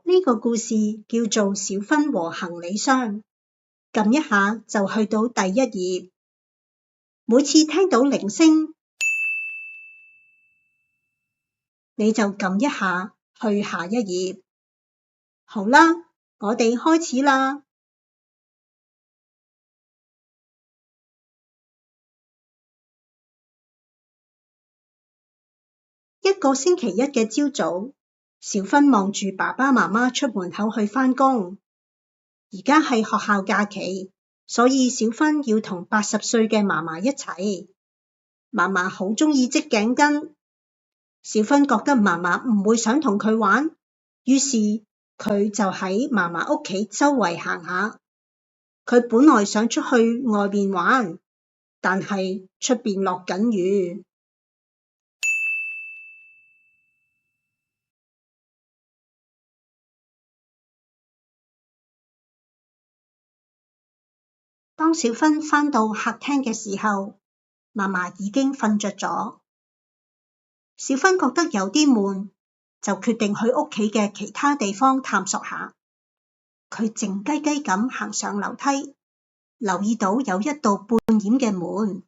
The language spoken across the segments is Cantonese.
呢個故事叫做小芬和行李箱，撳一下就去到第1頁。每次聽到鈴聲，你就撳一下去下一頁。好啦，我哋開始啦。一個星期一嘅朝早，小芬望住爸爸媽媽出門口去返工。而家係學校假期，所以小芬要同80歲嘅嫲嫲一齊。嫲嫲好鍾意織頸巾，小芬覺得嫲嫲唔會想同佢玩，於是佢就喺嫲嫲屋企周圍行下。佢本來想出去外面玩，但係出邊落緊雨。當小芬返到客廳嘅時候，嫲嫲已經瞓着咗。小芬覺得有啲悶，就決定去屋企嘅其他地方探索下。佢靜雞雞咁行上樓梯，留意到有一道半掩嘅門。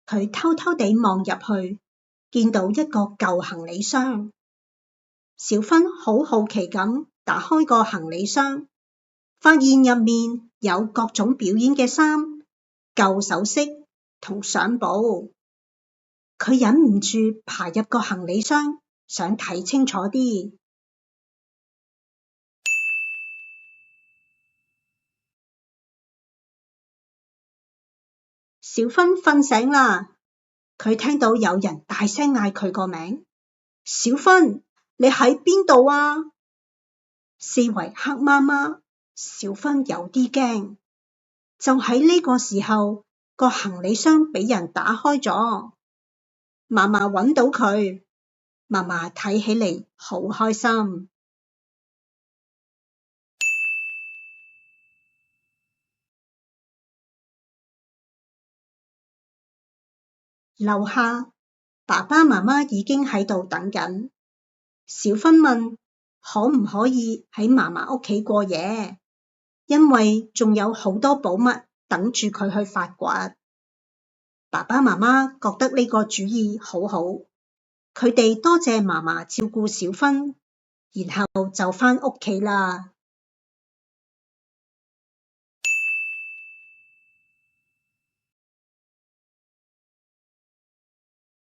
佢偷偷地望入去，見到一個舊行李箱。小芬好好奇咁打開個行李箱，發現入面有各種表演嘅衫、舊首飾同相簿。佢忍唔住爬入個行李箱，想睇清楚啲。小芬瞓醒啦，佢聽到有人大聲嗌佢個名：小芬，你喺邊度啊？四圍黑麻麻，小芬有啲驚。就喺呢個時候，個行李箱俾人打開咗，嫲嫲揾到佢，嫲嫲睇起嚟好開心。樓下，爸爸媽媽已經喺度等緊。小芬問可唔可以喺嫲嫲屋企過夜，因為仲有好多寶物等住佢去發掘。爸爸媽媽覺得呢個主意好好，佢哋多謝嫲嫲照顧小芬，然後就返屋企啦。